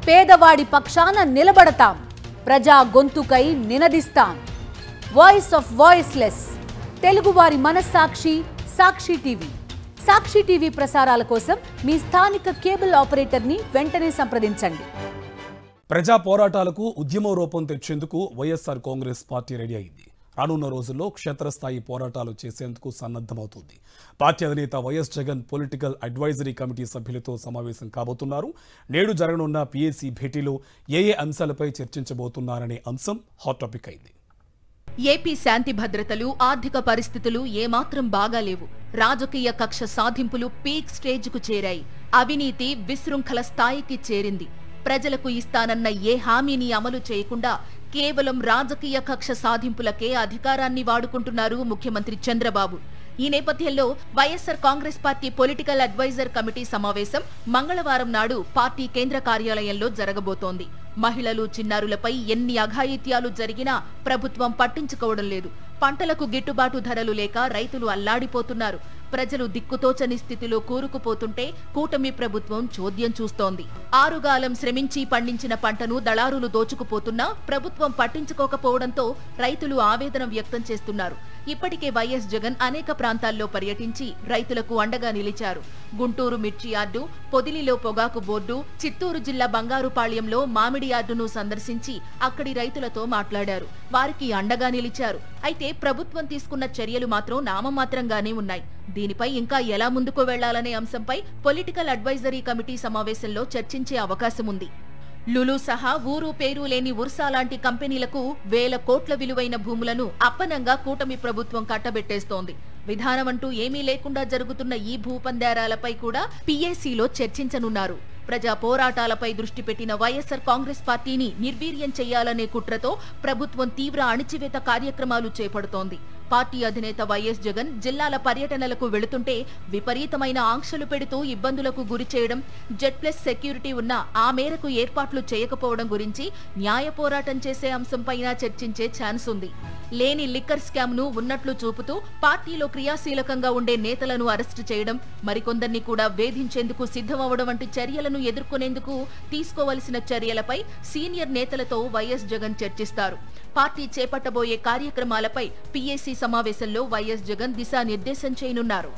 పేదవాడి పక్షాన నిలబడతాం, ప్రజా గొంతుకై నినదిస్తాం. వాయిస్ ఆఫ్ వాయిస్లెస్, తెలుగువారి మనస్సాక్షి సాక్షి టీవీ. సాక్షి టీవీ ప్రసారాల కోసం మీ స్థానిక కేబుల్ ఆపరేటర్ని వెంటనే సంప్రదించండి. ప్రజా పోరాటాలకు ఉద్యమ రూపం తెచ్చేందుకు వైఎస్ఆర్ కాంగ్రెస్ పార్టీ రెడీ అయింది. రానున్న రోజుల్లో క్షేత్రస్థాయి పోరాటాలు చేసేందుకు సన్నద్ధమవుతుంది. పార్టీ అధినేత YS Jagan political advisory committee సభ్యులతో సమావేశం కాబోతున్నారు. నేడు జరగనున్న పీఏసీ భేటీలో ఏ అంశాలపై చర్చించబోతున్నారనే అంశం హాట్ టాపిక్ అయింది. ఏపీ శాంతి భద్రతలు, ఆర్థిక పరిస్థితులు ఏమాత్రం బాగాలేవు. రాజకీయ కక్ష సాధింపులు పీక్ స్టేజ్కు చేరాయి. అవినీతి విశృంఖల స్థాయికి చేరింది. ప్రజలకు ఇస్తానన్న ఏ హామీని అమలు చేయకుండా కేవలం రాజకీయ కక్ష సాధింపులకే అధికారాన్ని వాడుకుంటున్నారు ముఖ్యమంత్రి చంద్రబాబు. ఈ నేపథ్యంలో YSR Congress party political advisor committee సమావేశం మంగళవారం నాడు పార్టీ కేంద్ర కార్యాలయంలో జరగబోతోంది. మహిళలు, చిన్నారులపై ఎన్ని అఘాయిత్యాలు జరిగినా ప్రభుత్వం పట్టించుకోవడం లేదు. పంటలకు గిట్టుబాటు ధరలు లేక రైతులు అల్లాడిపోతున్నారు. ప్రజలు దిక్కుతోచని స్థితిలో కూరుకుపోతుంటే కూటమి ప్రభుత్వం చోద్యం చూస్తోంది. ఆరుగాలం శ్రమించి పండించిన పంటను దళారులు దోచుకుపోతున్నా ప్రభుత్వం పట్టించుకోకపోవడంతో రైతులు ఆవేదన వ్యక్తం చేస్తున్నారు. ఇప్పటికే వైఎస్ జగన్ అనేక ప్రాంతాల్లో పర్యటించి రైతులకు అండగా నిలిచారు. గుంటూరు మిర్చి యార్డు, పొదిలిలో పొగాకు బోర్డు, చిత్తూరు జిల్లా బంగారుపాళ్యంలో మామిడి యార్డును సందర్శించి అక్కడి రైతులతో మాట్లాడారు. వారికి అండగా నిలిచారు. అయితే ప్రభుత్వం తీసుకున్న చర్యలు మాత్రం నామమాత్రంగానే ఉన్నాయి. దీనిపై ఇంకా ఎలా ముందుకు వెళ్లాలనే అంశంపై పొలిటికల్ అడ్వైజరీ కమిటీ సమావేశంలో చర్చించే అవకాశం ఉంది. లులు సహా ఊరు పేరు లేని ఉర్సా లాంటి కంపెనీలకు వేల కోట్ల విలువైన భూములను అప్పనంగా కూటమి ప్రభుత్వం కట్టబెట్టేస్తోంది. విధానమంటూ ఏమీ లేకుండా జరుగుతున్న ఈ భూపందేరాలపై కూడా పీఏసీలో చర్చించనున్నారు. ప్రజా పోరాటాలపై దృష్టి పెట్టిన వైఎస్ఆర్ కాంగ్రెస్ పార్టీని నిర్వీర్యం చేయాలనే కుట్రతో ప్రభుత్వం తీవ్ర అణిచివేత కార్యక్రమాలు చేపడుతోంది. పార్టీ అధినేత వైఎస్ జగన్ జిల్లాల పర్యటనలకు వెళుతుంటే విపరీతమైన ఆంక్షలు పెడుతూ ఇబ్బందులకు గురి చేయడం, జెడ్+ సెక్యూరిటీ ఉన్నా ఆ మేరకు ఏర్పాట్లు చేయకపోవడం గురించి న్యాయ పోరాటం చేసే అంశంపైన చర్చించే ఛాన్స్ ఉంది. లేని లిక్కర్ స్కామ్ ను ఉన్నట్లు చూపుతూ పార్టీలో క్రియాశీలకంగా ఉండే నేతలను అరెస్టు చేయడం, మరికొందరిని కూడా వేధించేందుకు సిద్ధమవడం వంటి చర్యలను ఎదుర్కొనేందుకు తీసుకోవలసిన చర్యలపై సీనియర్ నేతలతో వైఎస్ జగన్ చర్చిస్తారు. పార్టీ చేపట్టబోయే కార్యక్రమాలపై పీఏసీ సమావేశంలో వైఎస్ జగన్ దిశానిర్దేశం చేయనున్నారు.